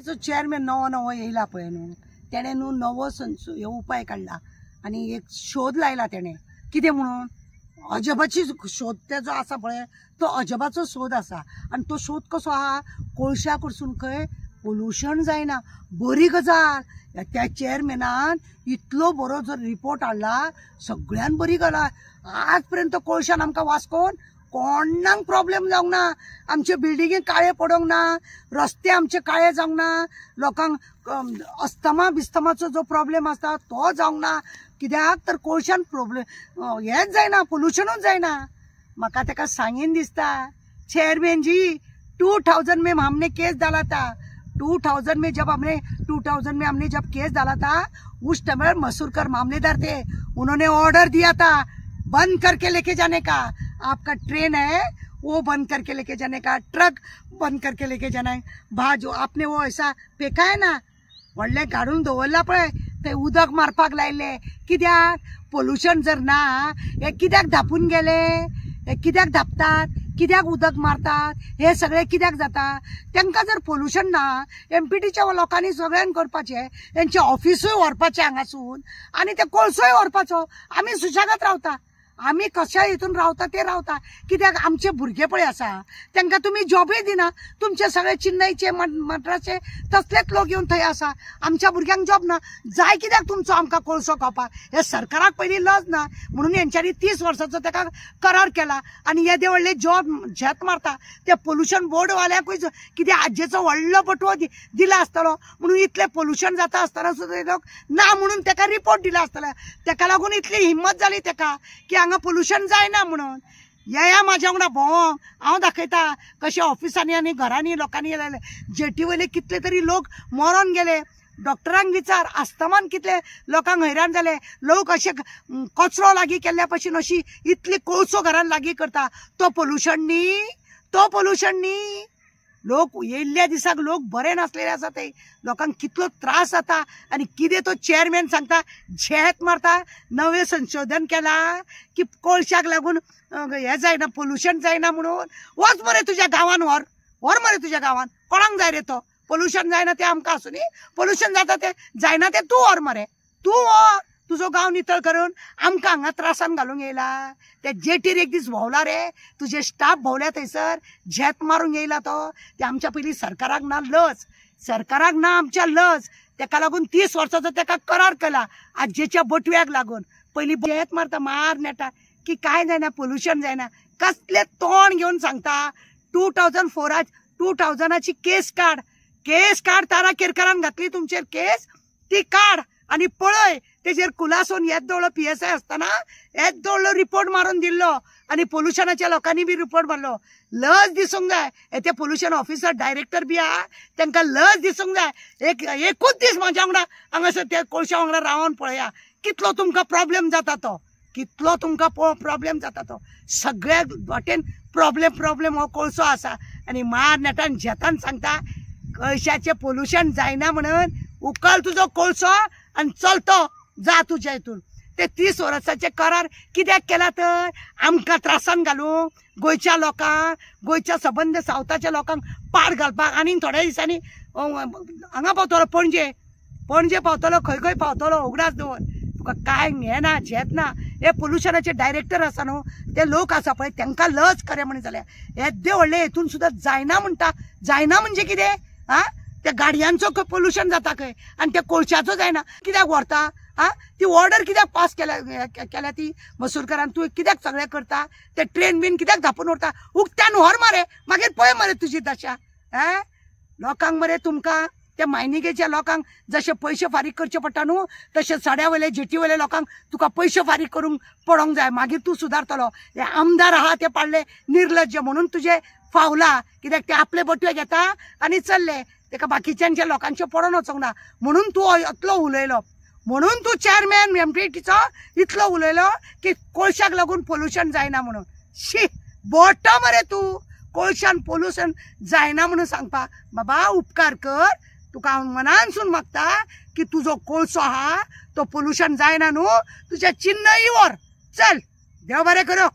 जो चेअरमॅन नवो येयला पळय न्हू, तेणें न्हू नवो उपाय काडला आनी एक शोध लायला तेणें कितें म्हणून अजबाची शोध तेजो आसा पळय तो अजबाचो शोध आसा आनी तो शोध कसो आहा कोळशा कडसून खंय पोल्युशन जायना बरी गजाल त्या चेअरमॅनान इतलो बरो जो रिपोर्ट हाडला सगळ्यान बरी गजाल आज पर्यंत कोळशान आमकां वास्कोन कोणाक प्रॉब्लेम जावंक ना आमचे बिल्डिंगे काळे पडोंक ना रस्ते आमचे काळे जावंक ना लोकांक अस्थमा बिस्थमाचो जो प्रॉब्लेम आसता तो जावंक ना कित्याक तर कोळशान प्रॉब्लेम हेच जायना पोल्युशनूच जायना म्हाका तेका सांगीन दिसता चेयरमैन जी 2000 में हमने केस डाला था 2000 में हमने जब केस डाला था उस टाइम मसूरकर मामलेदार थे उन्होंने ऑर्डर दिया था बंद करके लेके जाने का आपका ट्रेन है वो बंद करके लेके जाने का ट्रक बंद करके लेके जाना है जो आपने वो ऐसा फेका है ना व्हडले काढून दवरला पळय ते उदक मारपाक लायले कित्याक पोल्युशन जर ना हे कित्याक धापून गेले हे कित्याक धापतात कित्याक उदक मारतात हे सगळे कित्याक जाता तांकां जर पोल्युशन ना एमपीटीच्या लोकांनी सगळ्यांक करपाचे यांचे ऑफिसूय व्हरपाचे हांगासून आनी ते कोळसोय व्हरपाचो आमी सुशेगाद रावता आम्ही कशा हितून रावता ते रावता कित्याक आमचे भुरगे पळय आसा तांकां तुमी जॉबय दिना तुमचे सगळे चेन्नईचे मद्रासचे तसलेच लोक येवन थंय आसा आमच्या भुरग्यांक जॉब ना जाय कित्याक तुमचो आमकां कोळसो खावपाक हे सरकाराक पयलीं लज ना म्हणून हेंच्यांनी 30 वर्सांचो ताका करार केला आनी येदे व्हडले जॉब झेत मारता ते पोल्युशन बोर्ड वाल्यांकूय कितें आजेचो व्हडलो बटवो दिला आसतलो म्हणून इतले पोल्युशन जाता आसतना सुद्दां ते लोक ना म्हणून ताका रिपोर्ट दिला आसतलो ताका लागून इतली हिम्मत जाली ताका की पोल्युशन जायना म्हणून या माझ्या वांगडा भोंवोंक हांव दाखयता कशे ऑफिसांनी आनी घरांनी लोकांनी जेटी वयले कितले तरी लोक मरोन गेले डॉक्टरांक विचार अस्थमान कितले लोकांक हैराण जाले लोक अशे कचरो लागीं केल्ल्या भशेन अशी इतली कोळसो घरान लागीं करता तो पोल्युशन न्ही लोक येयल्ल्या दिसाक लोक बरे नासलेले आसा ते लोकांक कितलो त्रास जाता आनी कितें तो चेअरमॅन सांगता झेत मारता नवे संशोधन केला की कोळशाक लागून हे जायना पोल्युशन जायना म्हणून वच मरे तुज्या गांवान व्हर मरे तुज्या गांवान कोणाक जाय रे तो पोल्युशन जायना ते आमकां आसूं न्ही पोल्युशन जाता ते जायना ते तूं व्हर मरे तूं व्हर तुजो गांव नितळ करून आमकां हांगा त्रासान घालूंक येयला ते जेटीर एक दीस भोंवला रे तुजे स्टाफ भोंवल्या थंयसर झेत मारूंक येयला तो ते आमच्या पयलीं सरकाराक ना लज सरकाराक ना आमच्या लज तेका लागून 30 वर्सांचो तेका करार केला आजेच्या बटव्याक लागून पयलीं झेत मारता मार नेटा की काय जायना पोल्युशन जायना कसले तोंड घेवन सांगता 2000ची केस काड तारा केरकारान घातली तुमचेर केस ती काड आनी पळय तेजेर खुलासोन येद दवळो PSI आसतना येद दवळो रिपोर्ट मारून दिल्लो आनी पोल्युशनाच्या लोकांनी बी रिपोर्ट मारलो लज दिसूंक जाय ते पोल्युशन ऑफिसर डायरेक्टर बी आहा तांकां लज दिसूंक जाय एकूच दीस म्हाज्या वांगडा हांगासर ते कोळशा वांगडा रावन पळया कितलो तुमकां प्रॉब्लेम जाता तो सगळ्या वाटेन प्रॉब्लेम हो कोळसो आसा आनी मार नेटान झेतान सांगता कोळशाचें पोल्युशन जायना म्हणून उखल तुजो कोळसो आनी चलतो जा तुज्या हितून ते 30 वर्साचे करार कित्याक केला तर आमकां त्रासान घालूंक गोंयच्या लोकांक गोंयच्या सबंद सावथाच्या लोकांक पाड घालपाक आनी थोड्या दिसांनी हांगा पावतलो पणजे पावतलो खंय पावतलो उगडास दवर तुका काय हें ना झेत ना हे पोल्युशनाचे डायरेक्टर आसा न्हू ते लोक आसा पळय तांकां लज करे म्हणून जाल्यार येदे व्हडले हेतून सुद्दां जायना म्हणजे कितें हा त्या गाडयांचो पोल्युशन जाता खंय आनी त्या कोळशाचो जायना कित्याक व्हरता ती ऑर्डर कित्याक पास केल्या ती मसूरकरान तूं कित्याक सगळें करता ते ट्रेन बीन कित्याक धापून व्हरता उक्त्यान व्हर मरे मागीर पळय मरे तुजी दशा लोकांक मरे तुमकां त्या मायनिगेच्या लोकांक जशे पयशे फारीक करचे पडटा न्हू तशे सड्या वयले जेटी वयले लोकांक तुका पयशे फारीक करूंक पडोंक जाय मागीर तूं सुदारतलो हे आमदार आहा ते पाडले निर्लज्ज म्हणून तुजे फावला कित्याक ते आपले बटवे घेता आनी चल्ले तेका बाकीच्यांच्या लोकांचे पडोन वचोंक ना म्हणून तूं इतलो उलयलो म्हणून तूं चेअरमॅन एमपीटीचो इतलो उलयलो की कोळशाक लागून पोल्युशन जायना म्हणून शी बोटो मरे तूं कोळशान पोल्युशन जायना म्हणून सांगपाक बाबा उपकार कर तुका हांव मनानसून मागता की तुजो कोळसो आहा तो पोल्युशन जायना न्हू तुजें चिन्नय व्हर चल देव बरें करूं।